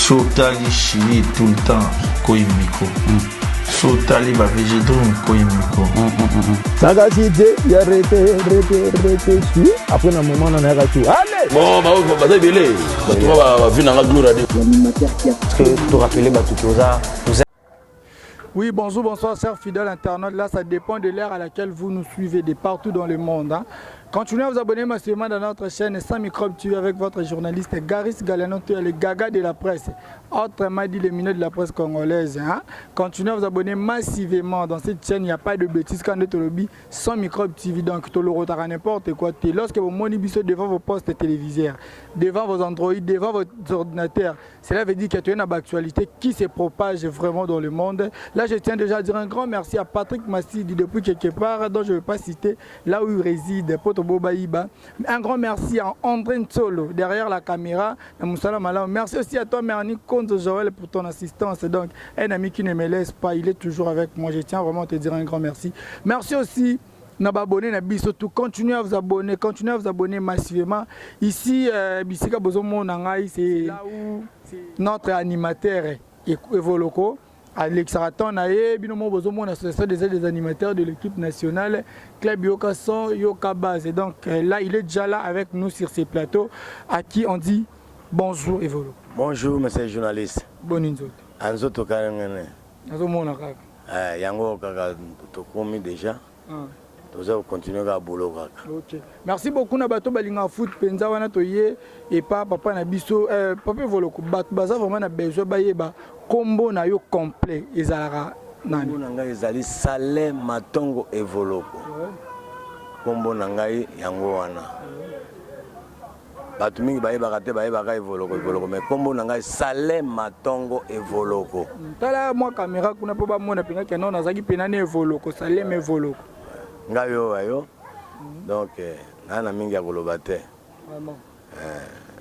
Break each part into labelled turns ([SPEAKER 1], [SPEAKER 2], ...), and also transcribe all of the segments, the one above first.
[SPEAKER 1] Sotali chili tout le temps, koimiko. Sotali ba végétron, koimiko.
[SPEAKER 2] Ça va citer, il y a arrêté, su. Après un moment, on a arrêté. Allez!
[SPEAKER 3] Bon, bah, c'est belé. Bah, tu vas venir dans la gloire.
[SPEAKER 2] Est-ce que tu te rappelles, bah, tout ça?
[SPEAKER 4] Oui, bonjour, bonsoir, chers fidèles internautes. Là, ça dépend de l'ère à laquelle vous nous suivez de partout dans le monde. Hein. Continuez à vous abonner massivement dans notre chaîne Sans Microbe TV avec votre journaliste Garis Galeno, le gaga de la presse, autrement dit le mineux de la presse congolaise. Hein. Continuez à vous abonner massivement dans cette chaîne. Il n'y a pas de bêtises quand on est Sans Microbe TV. Donc, tu le retard n'importe quoi. Lorsque vous monibissez devant vos postes téléviseurs, devant vos Android, devant votre ordinateur, cela veut dire qu'il y a une actualité qui se propage vraiment dans le monde. Là, je tiens déjà à dire un grand merci à Patrick Massidi depuis quelque part, dont je ne vais pas citer, là où il réside, Bobaïba. Un grand merci à André Nsolo, derrière la caméra. Merci aussi à toi, Merni Konzo Joël, pour ton assistance. Donc, un ami qui ne me laisse pas, il est toujours avec moi. Je tiens vraiment à te dire un grand merci. Merci aussi. Surtout continuez à vous abonner massivement. Ici, Bisika Bozomo Nangai, c'est là où notre animateur Evoloko. Alex Raton Aye, Binomo Bozomo, l'association des animateurs de l'équipe nationale, Club Yoka Son, Yoka Base. Et donc là, il est déjà là avec nous sur ces plateaux, à qui on dit bonjour Evolo.
[SPEAKER 5] Bonjour, monsieur le journaliste.
[SPEAKER 4] Bonne inzote.
[SPEAKER 5] Anzoto Karengene.
[SPEAKER 4] Azomona kaka.
[SPEAKER 5] Yango kaka tokomi déjà. Nous allons continuer à boulot.
[SPEAKER 4] Ok. Merci beaucoup na bato balinga foot penza wana toye et pas papa na biso papa Evoloko baza vraiment na besoin bayeba combo na yo complet ezalaka nani.
[SPEAKER 5] Combo na ngai ezali Saleh Matongo Evoloko. Combo na ngai yango wana. Bato mingi bayebaka te bayebaka Evoloko mais combo na ngai Saleh Matongo Evoloko.
[SPEAKER 4] Tala moi caméra kuna po ba mona penga ke non nazaki penane Evoloko Saleh Evoloko.
[SPEAKER 5] Ngayo ayo. Donc na mingi ya koloba te.
[SPEAKER 4] Vraiment.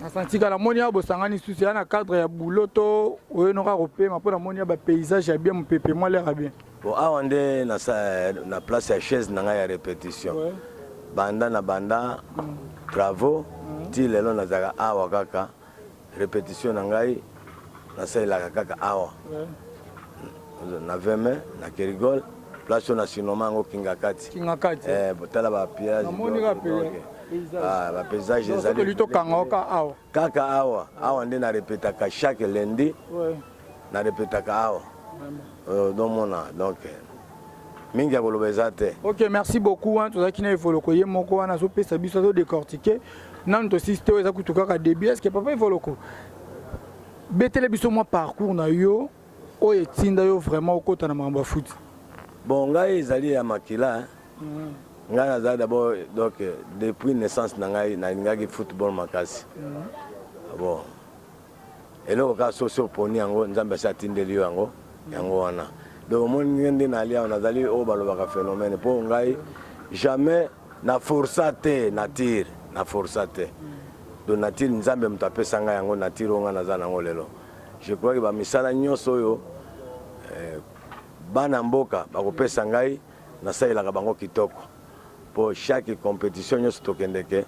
[SPEAKER 4] Asanti kala monia bosangani susi na cadre ya bouloto oyenoka kopema pona monia ba paysage ya bien mpepe moi l'air bien.
[SPEAKER 5] Bon awande na place ya chaise na ngai ya répétition. Ouais. Banda travaux ti lelo na zaka awa kaka répétition na ngai na sala kaka awa. Ouais. Na veme na Kerigol place na sinoma ngo Kingakati. Botala ba piège. Ba paysage ezali
[SPEAKER 4] lito kangoka awa.
[SPEAKER 5] Kaka awa nde na répétaka chaque lundi. Ouais. Na répétaka awa. Donc mingi akoloba ezate.
[SPEAKER 4] OK, merci beaucoup hein tozaki na Evoloko ye moko wana so pesa biso so décortiquer. Nan to système eza kutuka ka début est-ce que papa Evoloko betele biso moi parcours na yo o etinda yo vraiment okota na mamba foot.
[SPEAKER 5] Bon, ngai ezali ya makila. Ngai naza d'abord donc depuis naissance na ngai na ngaki football makasi. Bon. Eloko ka soso poni yango nzambe sa tindeli yango wana. Donc mon ngende na lia nazali o balobaka phénomène po ngai jamais na forçate nature na forçate. Donc nature nzambe mtapesa ngai yango nature nga naza nango lelo. Je crois que ba misala nyoso yo bana mboka bakopesa ngai nasalelaka bango kitoko po chaque compétition nyonso tokendeke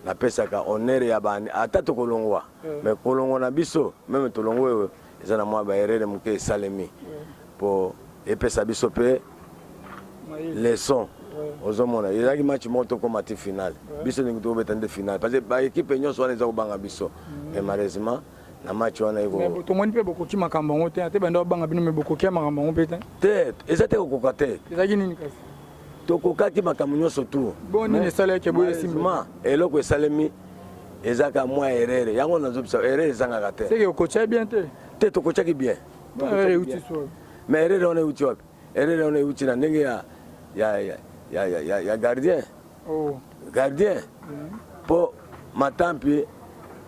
[SPEAKER 5] napesaka honneur ya bani ata tokolongwa mais kolongwa na biso même tolongwe eza na mwa baerere moke esalemi po epesa biso mpe leçon ozomona ezalaki match moko tokoma ti finale biso ndenge tokobeta nde finale parce que baekipe nyonso wana eza kobanga biso mais malheureusement na match wana iko
[SPEAKER 4] mais to moni pe bokoki makambo ngo te bando banga bino me bokoki makambo ngo pe
[SPEAKER 5] te ezate kokoka te
[SPEAKER 4] ezaki nini kasi
[SPEAKER 5] tokokaki makambo nyonso tu
[SPEAKER 4] bon nini esala ke boye
[SPEAKER 5] simma eloko esalemi ezaka mwa erreur yango nazobisa erreur ezangaka te
[SPEAKER 4] c'est que okocha bien
[SPEAKER 5] te tokochaki bien mais erreur on est uti wapi erreur on est uti na ndenge ya gardien gardien po matampi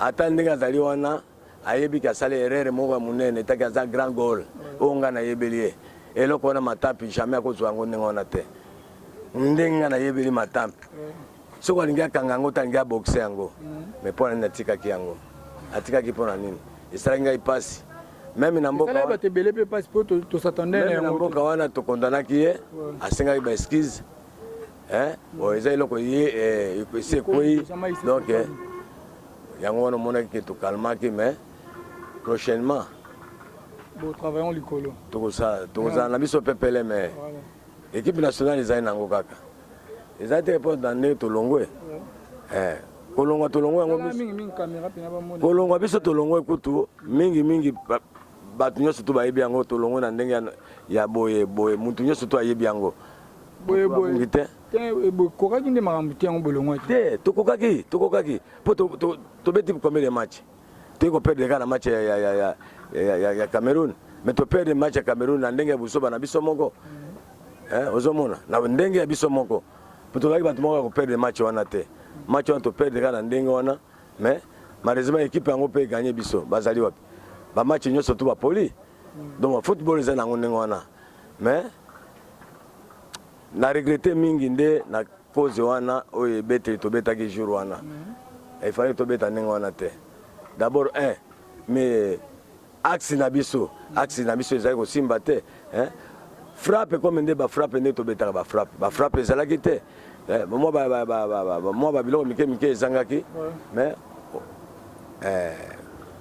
[SPEAKER 5] ata ndenge azali wana ayebi ka sala erreur moko munene taki aza grand goal onga na yebeli eloko wana matampi jamais akozwa ngo ndenge wana te ndenge na yebeli matampi soko alingi akanga yango talingi aboxe yango mais mpo nani atikaki yango atikaki mpo na nini esalaki ngai pasi même na mboka wana tokondanaki ye asengaki ba excuse eza eloko ye esekwei donc yango wana omonaki ke tokalmaki mais prochainement
[SPEAKER 4] Bon, travaillons l'icolo.
[SPEAKER 5] tokozala na biso pepele mais équipe nationale ezali nango kaka ezali te mpo na ndenge tolongwe kolongwa tolongwe yango kolongwa biso tolongwe kutu mingi bato nyonso to bayebi yango tolongwe na ndenge ya boye mutu nyonso to ayebi yango
[SPEAKER 4] boye te kokaki nde makambo te yango bolongwa
[SPEAKER 5] te tokokaki mpo tobeti combien de match toyei koperdre kaka na match ya Cameroun mais toperdre match ya Cameroun na ndenge ya busoba na biso moko ozomona na ndenge ya biso moko mpo tokaki bato moko ya koperdre match wana te match wana toperdre kaka na ndenge wana mais malheureusement équipe yango mpe eganye biso bazali wapi bamatch nyonso to bapoli donc football eza nango ndenge wana mais na regrette mingi nde na cause wana oyo ebeteli tobetaki jour wana efali tobeta ndenge wana te d'abord mais axe na biso ezali kosimba te frappe comme nde bafrappe nde tobetaka bafrappe ezalaki te mwa babiloko mike ezangaki mais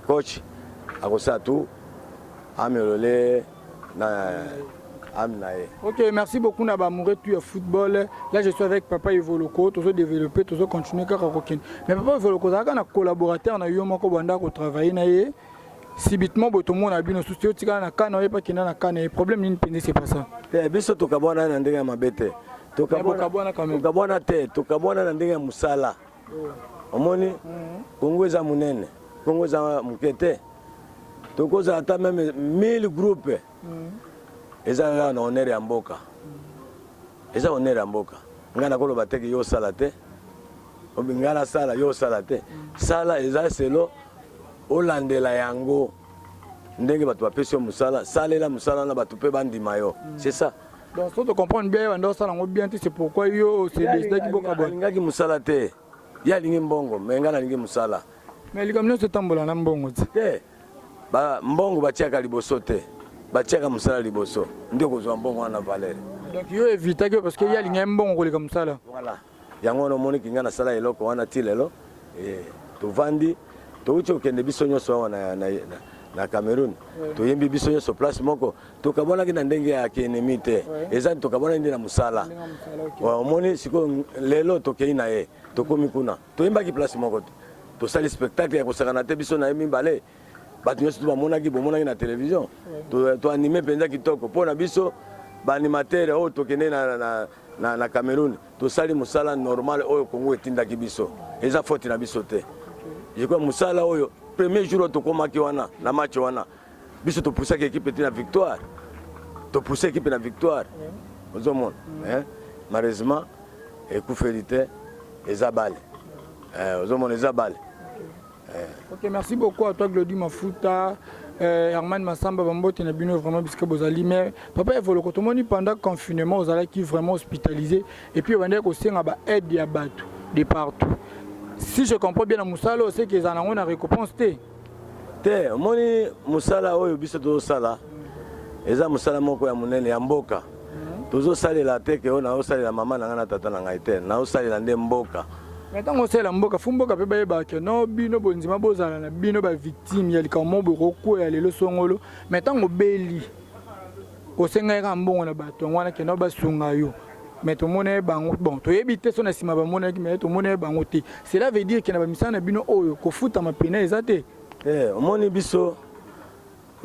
[SPEAKER 5] coach akosala tu amelole na amnaye.
[SPEAKER 4] Ok, merci beaucoup na bamouré tu football. Là je suis avec Papa Evoloko, toujours développer, toujours continuer car coquine. Mais Papa Evoloko ça un collaborateur na yo moko banda ko travailler na ye. Subitement tout le monde a bien souci tika na kana pas kina na kana problème ni pende c'est pas ça.
[SPEAKER 5] Biso to kabona na ndenge ya mabete. To kabona quand même. To kabona te, to kabona na ndenge ya musala. Omoni Kongo za munene, Kongo za mukete. To koza ata même 1000 groupes. Eza na honneur ya mboka. Eza honneur ya mboka. Ngana koloba teki yo sala te. Obingana sala yo sala te. Sala eza selo olandela yango. Ndenge bato bapesi musala, salela musala na bato pe bandima yo. C'est ça.
[SPEAKER 4] Donc si tu comprends bien on doit ça bien c'est pourquoi yo c'est décidé ki boka bon.
[SPEAKER 5] Ngaki musala te. Ya lingi mbongo, mais ngana lingi musala.
[SPEAKER 4] Mais likamno se tambola na mbongo
[SPEAKER 5] te. Ba mbongo batiaka liboso te. Batiaka musala liboso ndio kozwa mbongo wana valeur.
[SPEAKER 4] Donc yo éviter que parce que y a linga mbongo koleka musala.
[SPEAKER 5] Voilà. Yango no moni kinga na sala eloko wana tilelo to vandi to uchi okende biso nyonso wana na Cameroun. To yembi biso nyonso place moko to kabona kina ndenge ya kienemi te. Eza to kabona ndi na musala. Wa moni siko lelo to keina ye to komi kuna. To yemba ki place moko to sali spectacle ya kosakana te biso na yembi balé. Bato nyonso to bamonaki bomonaki na télévision to anime penza kitoko pona biso ba animateur oyo tokende na Cameroun to sali musala normal oyo Congo etindaki biso eza faute na biso te je crois musala oyo premier jour to komaki wana na match wana biso to poussa équipe etina victoire to poussa équipe na victoire ozomona malheureusement ekufeli eza bale ozomona eza bale.
[SPEAKER 4] Ok, merci beaucoup à toi Glody Mafuta, Herman Massamba, Bambote Nabino vraiment bisque bozali mais papa Evoloko tout le monde pendant le confinement aux allés qui vraiment hospitalisé et puis on va dire aussi on a aide ya bateau de partout. Si je comprends bien la musala c'est que ça on a récompense te.
[SPEAKER 5] Te moni musala oyo biso to sala. Eza musala moko ya munene ya mboka. Tozo salela te ke ona osalela mama na ngana tata na ngai te. Na osalela nde mboka.
[SPEAKER 4] Maintenant on sait la mboka fumboka pe baye ba ke no bino bonzima bozala na bino ba victime ya likamo boroko ya lelo songolo maintenant obeli osenga ka mbongo na bato ngwana ke no basunga yo mais to mona bango bon to yebite so na sima ba mona ki mais to mona bango te cela veut dire que na ba misana bino oyo ko futa mapena ezate
[SPEAKER 5] omoni biso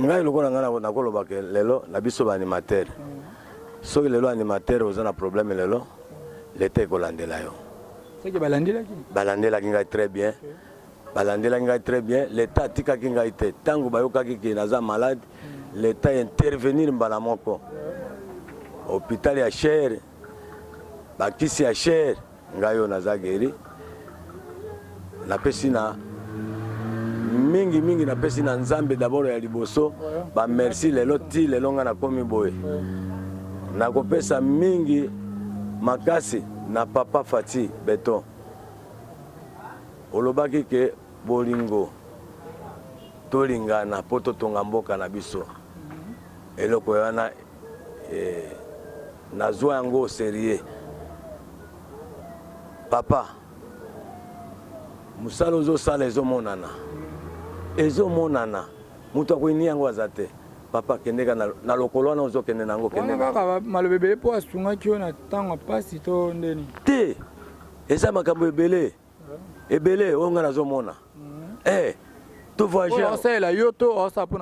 [SPEAKER 5] ngai lokola ngana na koloba ke lelo na biso ba animateur so lelo animateur ozana problème lelo l'été kolandela yo.
[SPEAKER 4] C'est que
[SPEAKER 5] balandela kinga très bien. Balandela kinga très bien. L'état tika kinga ite. Tango bayoka ki naza malade, l'état intervenir mbala moko. Hôpital ya cher. Bakisi ya cher. Ngayo naza geri. Na pesina mingi na pesina nzambe d'abord ya liboso. Ba merci lelo ti lelo nga na komi boye. Na kopesa mingi makasi na papa Fati Beton olobaki ke bolingo tolingana po totonga mboka na biso eloko wana nazwa yango sérieux papa musala ozosala ezomonana mutu akoyini yango aza te papa kendeka na lokolo wana ozokende nango kende
[SPEAKER 4] kaka maloba ebele mpo asungaki yo na ntango mpasi to ndeni
[SPEAKER 5] te eza makambo ebele ebele oyo ngai nazomona to voyageur
[SPEAKER 4] osalela yo to osala mpo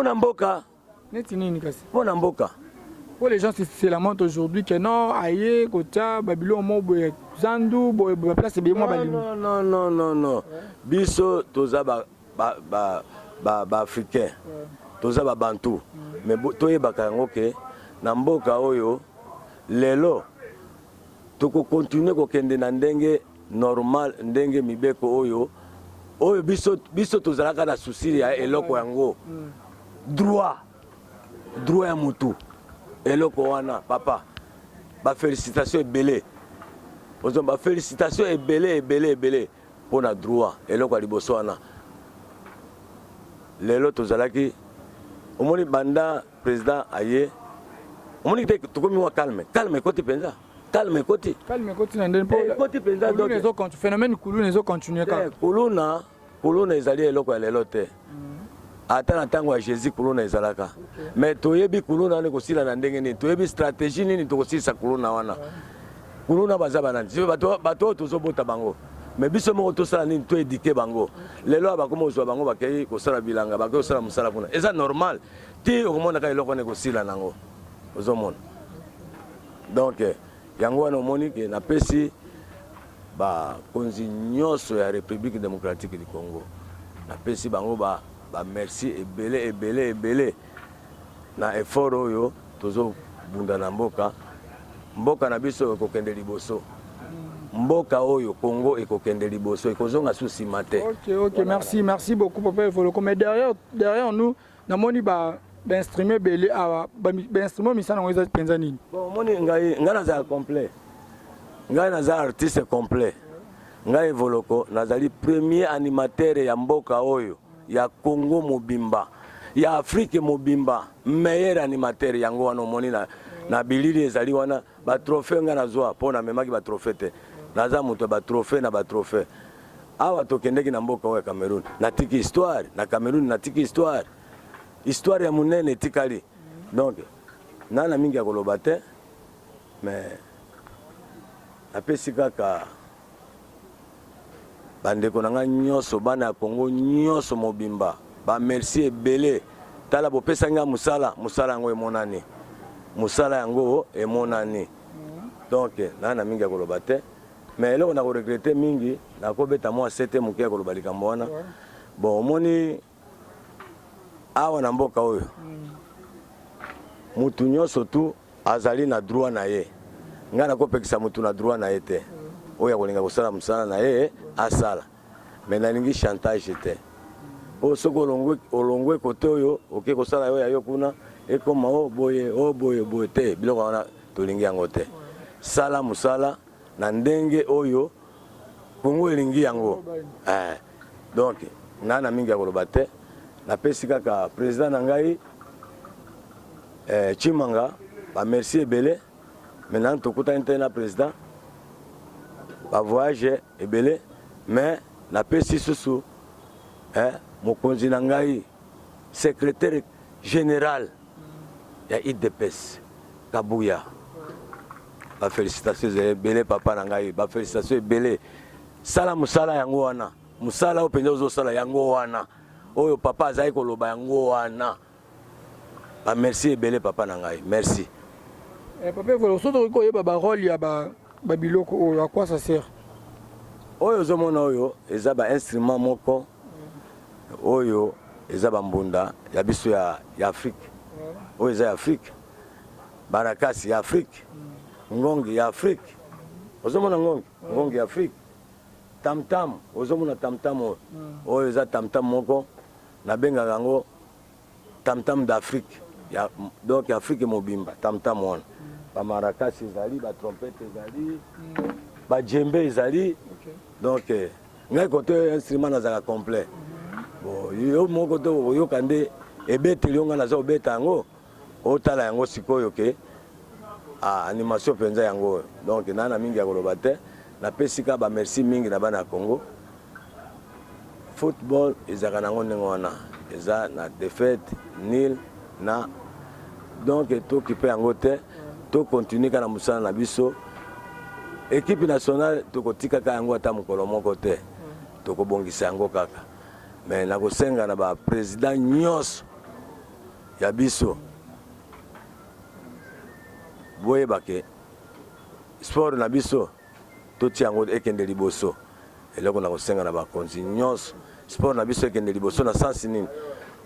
[SPEAKER 4] na mboka neti nini kasi
[SPEAKER 5] mpo na mboka.
[SPEAKER 4] Pour les gens, c'est la montre aujourd'hui que non, aïe, Kotia, Babylone, Zandou, place, c'est bien moi.
[SPEAKER 5] Non. Biso, toza africain, toza bantou. Mais toye bakango ke, na mboka oyo, lelo, toko continuer ko kende na ndenge normal, ndenge mibeko oyo biso tozalaka na souci ya eloko yango. Droit ya mutu. Eloko wana papa ba félicitations ebele ozo ba félicitations ebele pona droit eloko liboso wana lelo tozalaki omoni banda président aye omoni te tokomi wa calme koti penza calme koti
[SPEAKER 4] na ndeni po
[SPEAKER 5] koti penza
[SPEAKER 4] donc les autres phénomène kuluna les autres continuer ka
[SPEAKER 5] kuluna ezali eloko ya lelo te ata na tango ya Jésus kuluna ezalaka mais toyebi kuluna ne kosila na ndenge nini toyebi stratégie nini tokosilisa kuluna wana kuluna baza banani bato tozobota bango mais biso moko tosala nini to éduquer bango lelo abakoma ozwa bango bakei kosala bilanga bakei kosala musala kuna eza normal ti okomona ka eloko ne kosila nango ozomona donc yango wana omoni ke napesi bakonzi nyonso ya République démocratique du Congo napesi bango merci ebele na effort oyo tozo bunda na mboka na biso ekokende liboso mboka oyo Congo ekokende liboso ekozonga susi mate.
[SPEAKER 4] OK, merci beaucoup papa Evoloko, mais derrière nous namoni instrument belé instrument misana ngoza penza nini
[SPEAKER 5] bon moni ngai naza complet ngai naza artiste complet ngai Evoloko nazali premier animateur ya mboka oyo ya Congo mobimba ya Afrique mobimba meilleur animateur yango wana omoni na bilili ezali wana ba trophée nga nazwa pona memaki ba trophée te naza muto ba trophée na ba trophée awa tokendeki na mboka oyo Cameroun natiki histoire na Cameroun natiki histoire ya munene tikali donc nana mingi ya koloba te mais apesi kaka bandeko nanga nyonso bana ya Congo nyonso mobimba merci ebele tala bopesa nga musala yango emonani donc nana mingi ya koloba te mais eloko na koregrete mingi na kobeta mwa sete moke ya koloba likambo wana bon omoni awa na mboka oyo mutu nyonso tu azali na droit na ye nga nakopekisa mutu na droit na ye te oyo akolinga kosala musala na ye asala mais nalingi chantage te o soko olongwe kote oyo oke kosala yo ya yo kuna ekoma boye te biloko wana tolingi yango te sala musala na ndenge oyo Congo elingi yango donc nana mingi ya koloba te napesi kaka président na ngai Chimanga merci ebele maintenant tokutani te na président voyage ebele mais napesi susu mokonzi na ngai secrétaire général ya IDPS Kabuya félicitations ebele papa na ngai félicitations ebele sala musala yango wana musala openza ozosala yango wana oyo papa azali koloba yango wana merci ebele papa na ngai merci
[SPEAKER 4] papa Evoloko soto koyeba rôle ya biloko oyo à quoi ça sert
[SPEAKER 5] oyo ozomona oyo eza instrument moko oyo eza mbunda ya biso ya Afrique oyo eza ya Afrique barakasi ya Afrique ngongi ya Afrique ozomona ngongi ya Afrique tamtam ozomona tamtam oyo eza tamtam moko nabengaka yango tamtam d'Afrique donc Afrique mobimba tamtam wana bamarakasi ezali batrompete ezali bajembe ezali donc ngai kote instrument nazaka complet bon yo moko to oyoka nde ebeteli yo nga naza obeta yango otala yango sikoyo ke animation penza yango donc nana mingi ya koloba te napesi ka merci mingi na bana ya Congo football ezaka nango ndenge wana eza na défaite nil na donc tokipe yango te tokontinue kaka na mosala na biso équipe nationale tokotikaka yango ata mokolo moko te tokobongisa yango kaka mais nakosenga na baprésident nyonso ya biso boyebake sport na biso totia yango ekende liboso eloko nakosenga na bakonzi nyonso sport na biso ekende liboso na sansi nini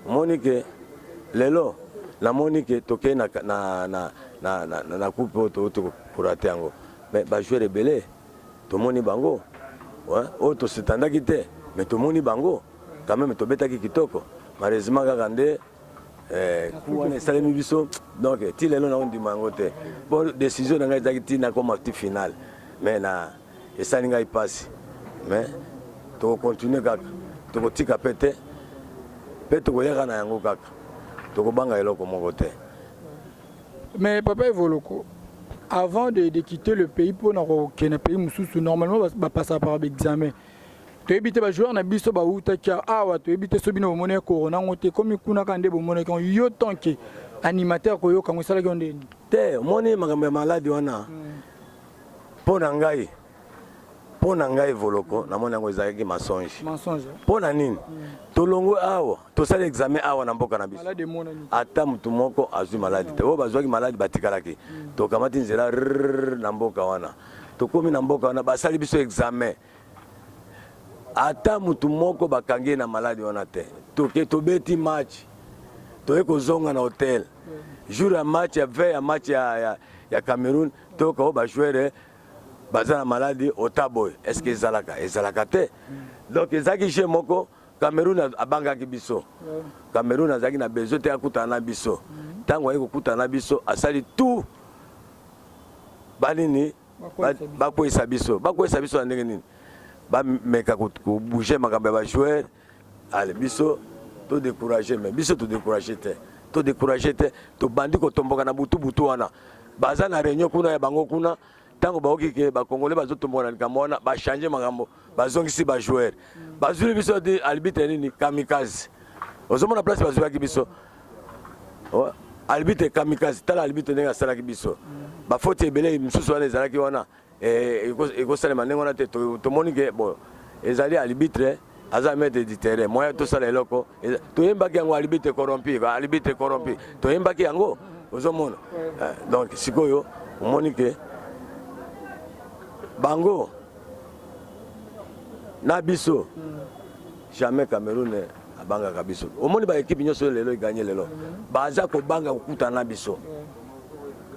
[SPEAKER 5] omoni ke lelo namoni ke tokei na coupe oyo tokurate yango mais bajoueur ebele tomoni bango oyo tosetandaki te mais tomoni bango quand même tobetaki kitoko malheureusement kaka nde wana esalemi biso donc ti lelo naondima yango te po décision na ngai ezalaki ntina koma ti finale mais na esali ngai mpasi mais tokocontinue kaka tokotika pe te mpe tokoyaka na yango kaka tokobanga eloko moko te.
[SPEAKER 4] Mais Papa Evoloko, avant de quitter le pays pour le pays mususu normalement va passer par l'examen. Tu évites les joueurs na biso ba utaka awa tu évites so bino monnaie corona ngote comme kuna kande bo monnaie kan yo tanke animateur ko yo kan sala ki onde
[SPEAKER 5] te moni makambo malade wana pona ngai Evoloko na moni yango ezalaki mensonge pona nini tolongo awa tosala examen awa na mboka na biso ata mutu moko azwi maladi te oyo bazwaki maladi batikalaki tokamati nzela na mboka wana tokomi na mboka wana basali biso examen ata mutu moko bakangi na maladi wana te tobeti match toye kozonga na hotel jour ya match ya veille ya match ya Cameroun toyoka oyo bajoueur baza na maladi otaboy est-ce que ezalaka te donc ezalaki jeu moko Cameroun abangaki biso Cameroun azalaki na besoin te akutana na biso ntango aye kokutana na biso asali tout banini bakweyisa biso na ndenge nini bameka kobouge makambo ya bajoueur ale biso todécourage mais biso todécourage te tobandi kotomboka na butu wana baza na réunion kuna ya bango kuna tango baoki ke bakongole bazotomboka na likambo wana bachange makambo bazongisi bajoueur bazwili biso di arbitre nini kamikaze ozomona place bazwaki biso arbitre kamikaze tala arbitre ndenge asalaki biso bafoti ebele mosusu wana ezalaki wana ekosalema ndenge wana te tomoni ke bon ezali arbitre aza maître du terrain moya tosala eloko toyembaki yango arbitre corrompi toyembaki yango ozomona donc sikoyo omoni ke bango na biso jamais Cameroun abangaka biso omoni ba équipe nyonso lelo iganye lelo baza kobanga kokutana na biso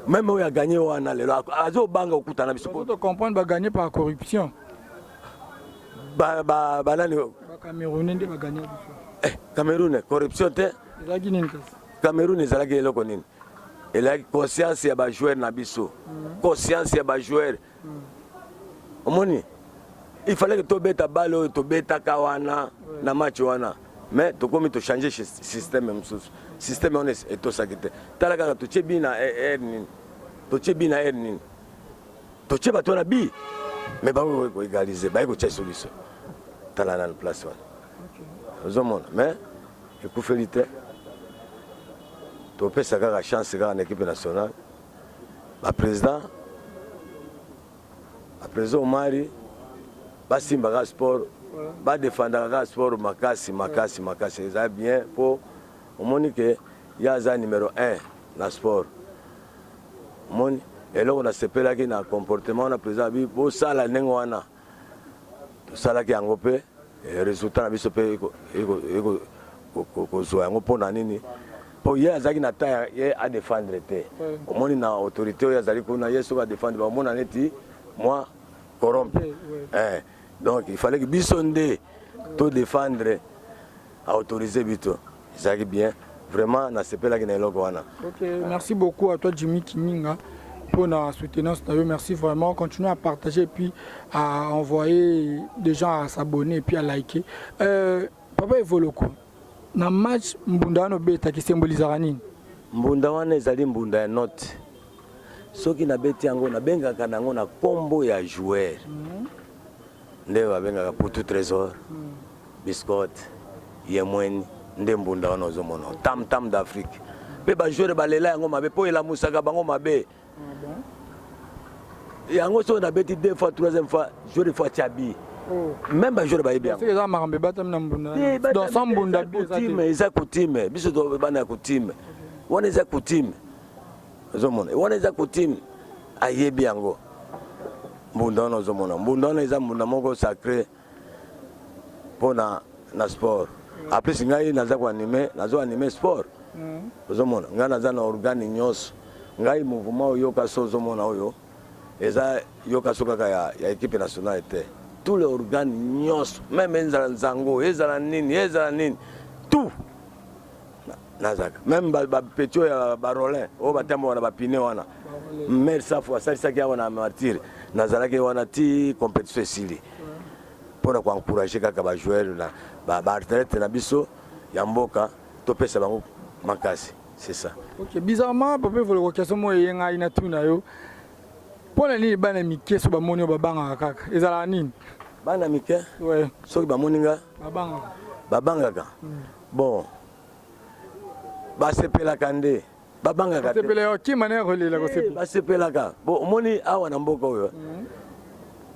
[SPEAKER 5] même oyo a gagné wana lelo azo banga kokutana na biso
[SPEAKER 4] pour te comprendre ba gagner par corruption
[SPEAKER 5] nani
[SPEAKER 4] Cameroun nde ba gagner biso
[SPEAKER 5] Cameroun corruption te
[SPEAKER 4] ezalaki nini kasi
[SPEAKER 5] Cameroun ezalaki eloko nini elaki conscience ya ba joueur na biso conscience ya ba joueur omoni il fallait que tobeta balo tobeta wana na match wana mais tokomi to changer système mususu système on est etosaki te tala kaka totie bina nini totie bato na bi mais bango ko égaliser ko tia solution tala na place wana ozomona mais ekufeli te topesa kaka chance kaka na équipe nationale président Omari basimbaka sport badefendaka sport makasi eza bien po omoni ke ya aza numéro 1 na sport omoni eloko nasepelaki na comportement wana président abi bosala ndenge wana tosalaki yango mpe résultat na biso mpe kozwa yango mpo na nini po ye azalaki na ta ye adefendre te omoni na autorité oyo azali kuna ye soki adefendre bamona neti moi corrompu donc il fallait que biso nde to défendre à autoriser bito ezalaki bien vraiment nasepelaki na eloko wana.
[SPEAKER 4] Ok, merci beaucoup à toi Jimmy Kininga pour la soutenance. Merci vraiment. Continuez à partager et puis à envoyer des gens à s'abonner et puis à liker. Papa Evoloko, dans le match Mbunda no beta qui symbolise nini?
[SPEAKER 5] Mbunda wana ezali mbunda ya note. Soki na beti yango na bengaka nango na kombo ya joueur. Nde ba bengaka pour tout trésor. Biscotte, Yemweni, nde mbunda wana ozomona tam tam d'Afrique pe ba joueur balela yango mabe po ela musaka bango mabe yango so na beti 2 fois 3e fois joueur fois tiabi même ba joueur ba yebi yango
[SPEAKER 4] c'est ça marambe batam na mbunda dans son mbunda
[SPEAKER 5] eza coutume biso to bana coutume wana eza coutume ozomona wana eza coutume ayebi yango mbunda wana ozomona mbunda wana eza mbunda moko sacré pona na sport après ngai naza ko anime sport ozomona ngai naza na organe nyonso ngai mouvement oyo kaso ozomona oyo eza yo kaso kaka ya équipe nationale te tous les organes nyonso même ezala nzango ezala nini tout nazaka même ba petio ya barolin o batambo wana ba pine wana mais ça fois ça qui wana martyr nazalaki wana ti compétition esili pour ko encourager kaka ba joueur na ba retraite na biso ya mboka to pesa bango makasi c'est ça.
[SPEAKER 4] OK, bizarrement papa volo question mo yenga ina tuna yo pona nini bana mike so ba moni ba banga kaka ezala nini
[SPEAKER 5] bana mike
[SPEAKER 4] ouais
[SPEAKER 5] so ba moninga ba banga ka bon ba sepela kande ba banga ka
[SPEAKER 4] sepela yo ki mane relela ko sepela
[SPEAKER 5] ba sepela ka bon moni awa na mboka oyo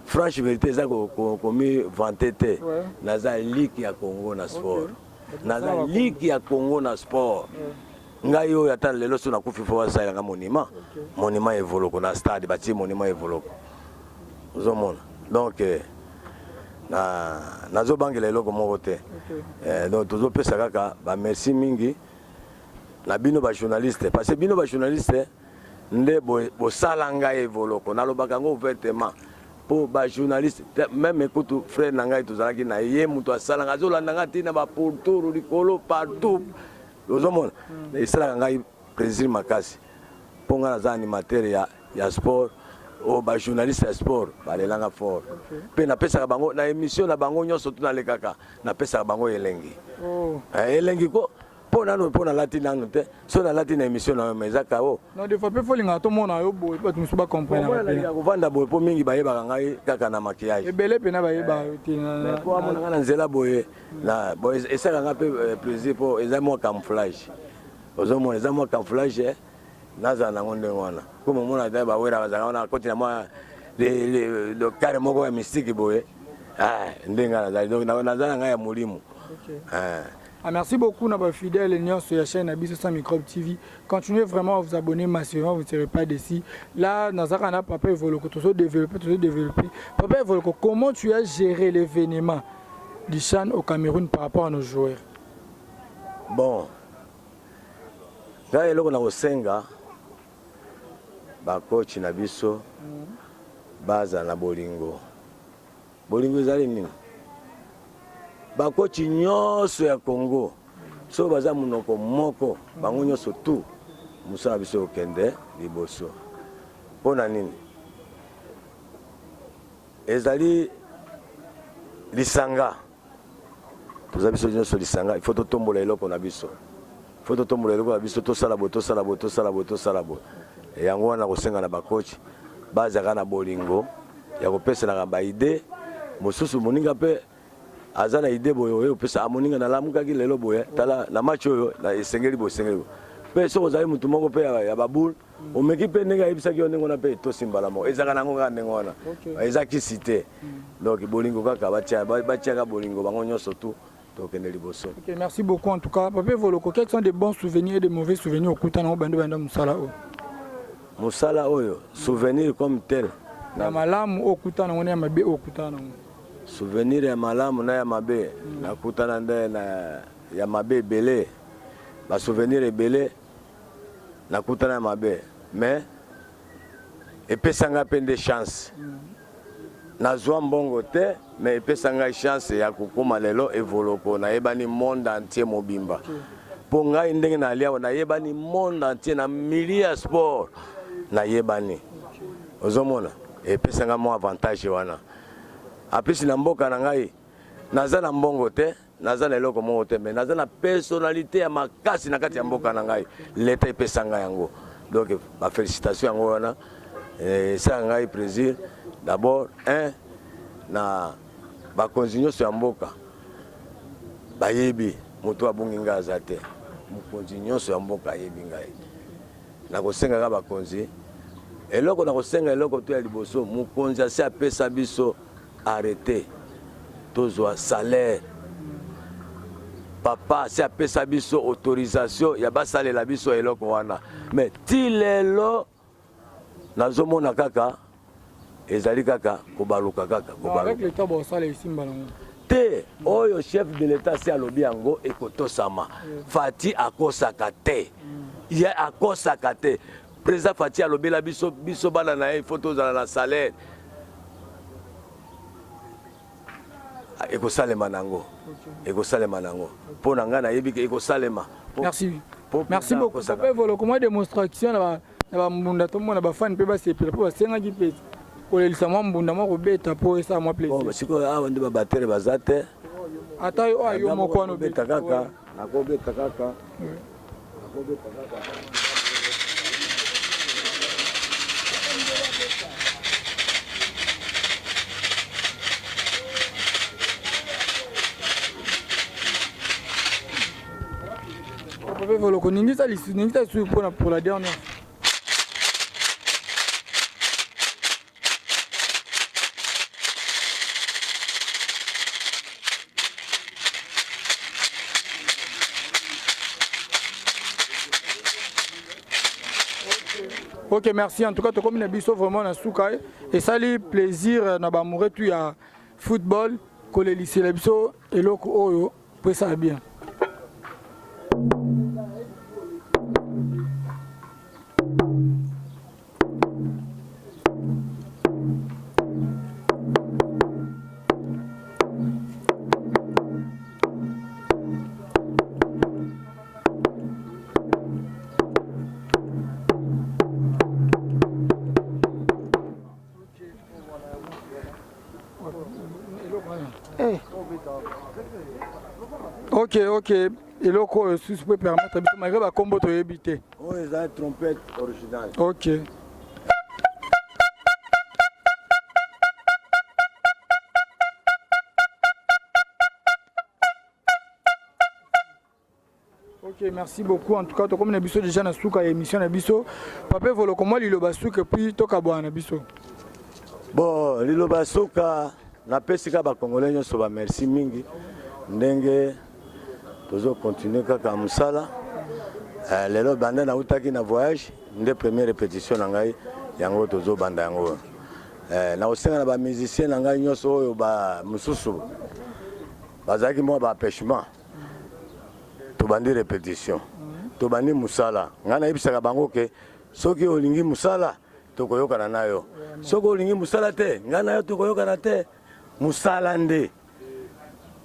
[SPEAKER 5] franche vérité za ko mi vanté naza ligue ya Congo na sport naza ligue ya Congo na sport ngai oyo ata lelo so na kufi fo wasala nga monument evoloko na stade bati monument evoloko ozomona donc nazo bangela eloko moko te donc tozo pesa kaka ba merci mingi na bino ba journaliste parce que bino ba journaliste nde bo sala ngai evoloko nalobaka ngo ouvertement pour ba journaliste même écoute frère nangai tozalaki na ye muto asala ngazo landanga tina ba pourtour likolo partout ozomona esala ngai plaisir makasi ponga naza animateur ya sport o ba journaliste ya sport balelanga fort pe na pesa bango na émission na bango nyonso tuna lekaka na pesa bango elengi elengi ko pona latina nanu te so na latina émission na mezaka o
[SPEAKER 4] non des fois pe folinga to mona yo boy pas tout ba comprendre
[SPEAKER 5] na ko vanda boy po mingi bayeba ngai kaka na maquillage
[SPEAKER 4] ebele pe na bayeba
[SPEAKER 5] tina po amona na nzela boy na boy esaka nga pe plaisir po eza mo camouflage ozomona eza mo camouflage naza na ngonde ngwana comme mona da ba wera bazaka na koti na moi le carré moko ya mystique boy ndenga na donc naza nga ya mulimu
[SPEAKER 4] merci beaucoup à fidèles et sur la chaîne Abysso sans microbe TV. Continuez vraiment à vous abonner massivement, vous ne serez pas déçus. Là, dans un canal, papa Evoloko, tout développé. Papa Evoloko, comment tu as géré l'événement du CHAN au Cameroun par rapport à nos joueurs?
[SPEAKER 5] Bon, là, il y a un Senga, coach Nabiso, base na Bolingo. Bolingo, ils allaient nini? Bakochi nyonso ya Congo so baza munoko moko bango nyonso tu musala biso okende liboso pona nini ezali lisanga toza biso nyonso lisanga il faut totombola eloko na biso tosala bo yango wana kosenga na bakochi bazaka na bolingo ya kopesana ba idée mosusu moninga pe azana idée boyo oyo pesa amoninga na lamukaki lelo boye tala na match oyo na esengeli pe so ozali mutu moko pe ya babul omeki pe ndenge ayebisaki yo ndenge wana pe tosimbala mo ezaka nango kaka ndenge wana ezaki cité donc bolingo kaka batiaka bolingo bango nyonso tu tokende liboso.
[SPEAKER 4] Ok, merci beaucoup en tout cas. Papa Evoloko, quels sont des bons souvenirs et des mauvais souvenirs au Koutana au Bando Musala o?
[SPEAKER 5] Musala oyo, souvenir comme tel.
[SPEAKER 4] Na malamu au Koutana on est mabe au Koutana.
[SPEAKER 5] Souvenir ya malamu na ya mabe na Koutana nde na ya mabe belé. Ba souvenir ebele na Koutana ya mabe, mais epesanga pe de chance. Nazwa mbongo te mais epesanga chance ya kokoma lelo Evoloko na yebani monde entier mobimba. Po ngai ndenge na lia na yebani monde entier na milia sport na yebani. Ozomona epesanga mo avantage wana. Apesi na mboka na ngai naza na mbongo te, naza na eloko moko te, mais naza na personnalité ya makasi na kati ya mboka na ngai. Leta epesanga yango. Donc ba félicitations yango wana. Ça ngai plaisir. D'abord, na ba continuer sur mboka. Bayebi moto abongi nga aza te mokonzi nyonso ya mboka ayebi ngai nakosenga kaka bakonzi eloko nakosenga eloko to ya liboso mokonzi asi apesa biso arrêté tozwa salaire papa asi apesa biso autorisation ya basalela biso eloko wana mais ti lelo nazomona kaka ezali kaka kobaluka kaka te oyo chef de l'état si alobi yango ekotosama Fati akosaka te ye akosaka te président Fati alobela biso bana na ye il faut tozala na salaire ekosalema nango mpo na ngai nayebi ke ekosalema.
[SPEAKER 4] Merci beaucoup papa evolo koma démonstration na bambunda tomona bafani mpe basepela mpo basengaki mpe kolelisa mwa mbunda mwa kobeta mpo esala mwa plaisir
[SPEAKER 5] sikoyo awa nde babatere baza te
[SPEAKER 4] ata yo moko wana
[SPEAKER 5] obeta kaka nakobeta kaka.
[SPEAKER 4] Papa Voloko ningisa lisu pour la dernière. Ok, merci. En tout cas, tu comme Nabiso vraiment na souka et ça lui plaisir na bamouré tu ya football que le lycée Nabiso et loko oyo pour ça bien. Ok. Et là, si vous pouvez permettre, malgré la combo de éviter.
[SPEAKER 5] Oui, c'est une trompette originale.
[SPEAKER 4] Ok. Ok, merci beaucoup. En tout cas, comme Nabiso déjà na souka émission Nabiso, papa volo comment lilo basuka puis toka bwana Nabiso.
[SPEAKER 5] Bon, lilo basuka na pesika ba congolais nyonso ba merci mingi. Ndenge tozo continuer kaka musala lelo banda na utaki na voyage nde première répétition na ngai yango tozo banda yango na osenga na ba musicien na ngai nyonso oyo ba mususu bazaki mo ba pêchement to bandi répétition to bandi musala ngai na ibisaka bango ke soki olingi musala tokoyokana nayo soki olingi musala te ngai nayo tokoyokana te musala nde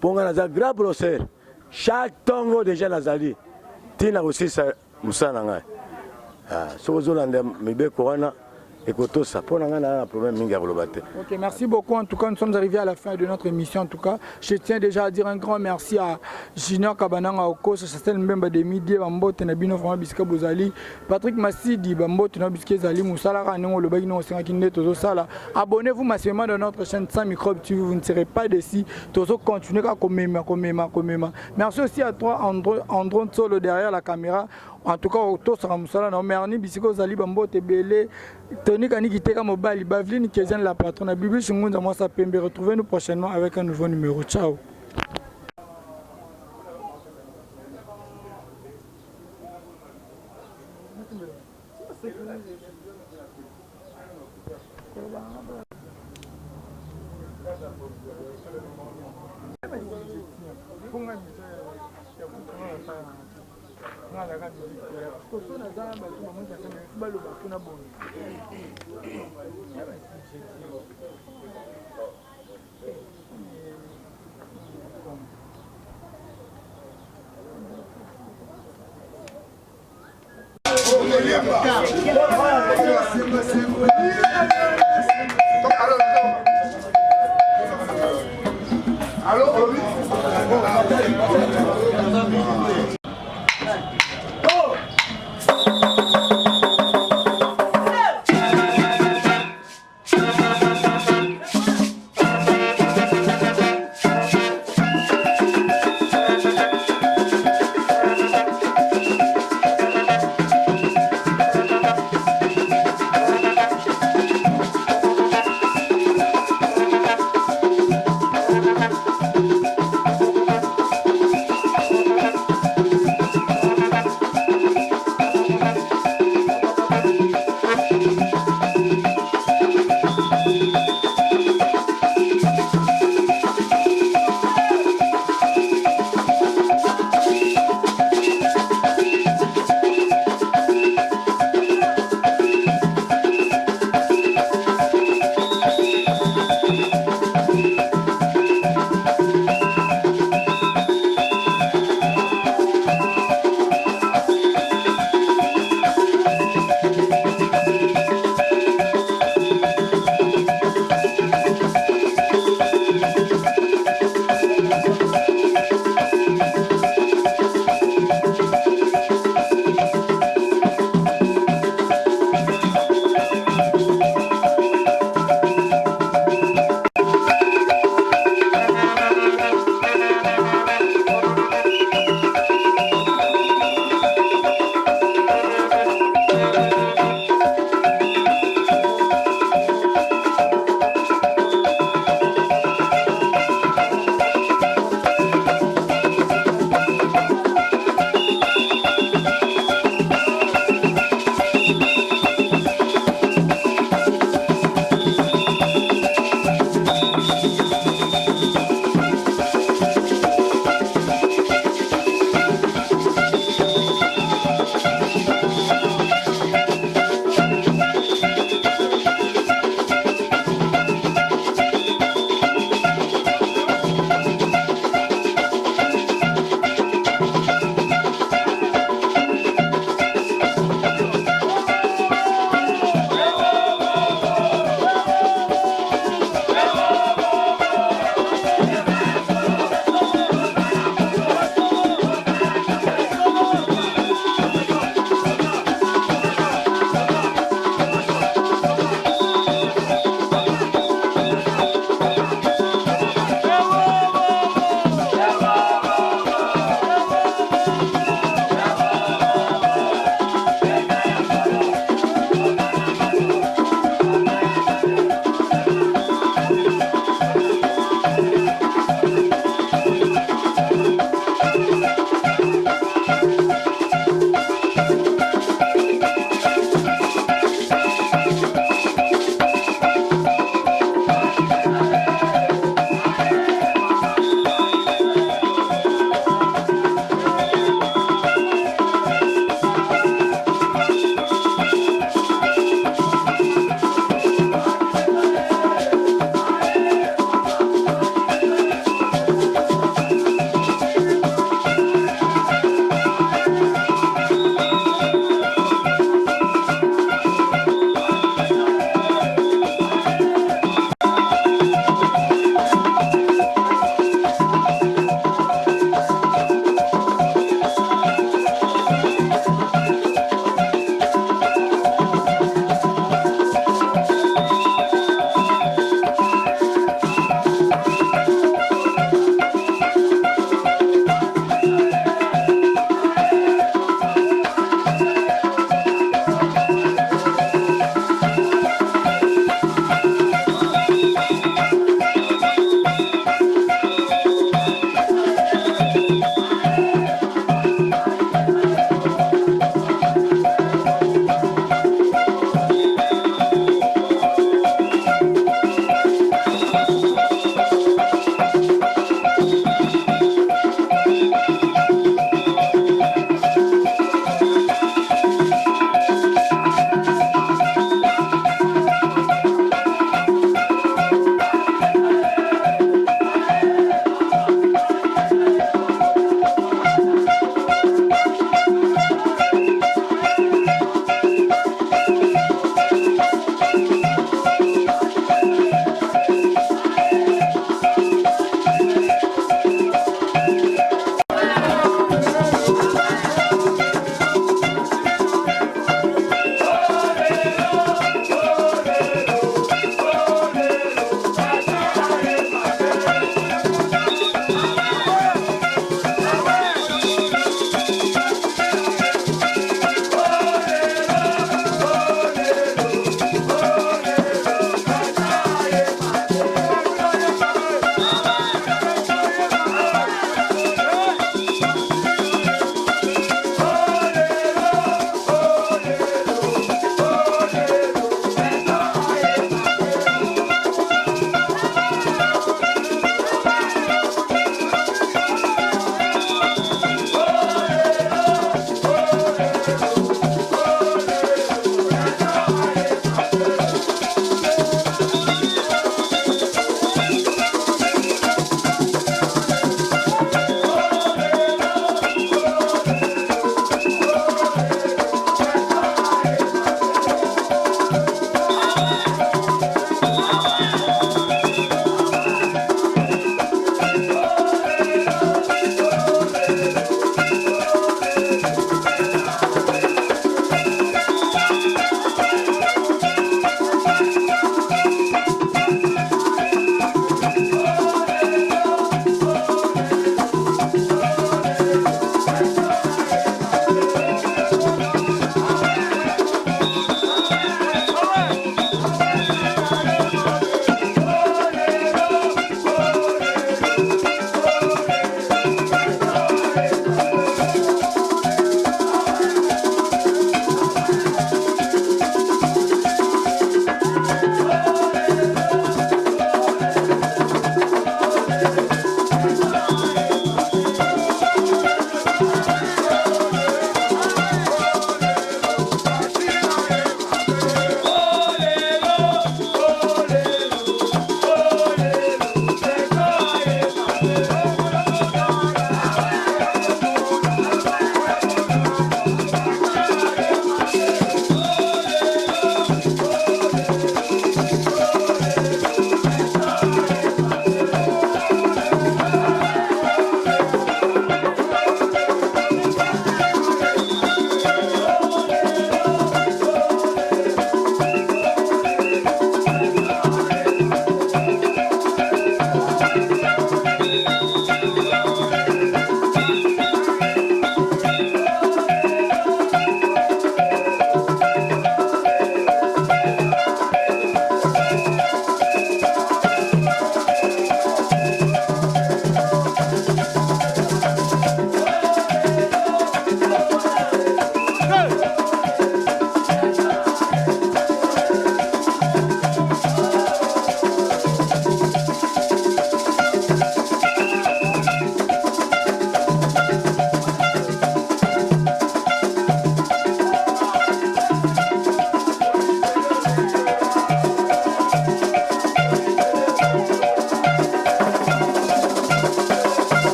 [SPEAKER 5] ponga na za grand brosser chaque tongo déjà nazali tina aussi ça musana ngai so zolanda mibeko wana ekotosa pona ngana na problème mingi ya kolobate.
[SPEAKER 4] OK, merci beaucoup. En tout cas, nous sommes arrivés à la fin de notre émission. En tout cas, je tiens déjà à dire un grand merci à Junior Kabananga Oko, Chastel Mbemba de Midi, Bambote Nabino Fama Biska Bozali, Patrick Massidi, Bambote Nabiske Zali, Moussala Ranon, le Bagno Sengakine, Tozo Sala. Abonnez-vous massivement dans notre chaîne Sans Microbe TV, vous ne serez pas déçus. Tozo continuez à commémorer. Merci aussi à toi, Andron Solo derrière la caméra. En tout cas, autour de Moussala, non, Merni, Bisiko Zali, Bambote Belé, Tony Kaniki Teka Mobile, Bavline, Kéziane, la patronne, la Bibi Chingoun, moi ça peut me retrouver nous prochainement avec un nouveau numéro. Ciao.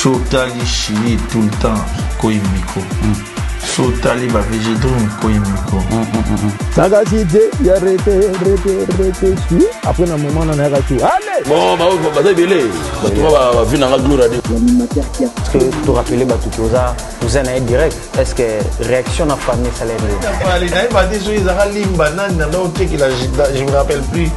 [SPEAKER 1] Sotali chili tout le temps, Koimiko. Sotali va végétaux, Koimiko.
[SPEAKER 2] Sagacité, il y a arrêté, suis. Après un moment, on a arrêté. Allez!
[SPEAKER 3] Bon, bah, belé. Tu vas venir à la gloire.
[SPEAKER 6] Est-ce que tu rappelles vous en êtes direct? Est-ce que réaction à la famille, ça l'aide?
[SPEAKER 1] Je me rappelle plus.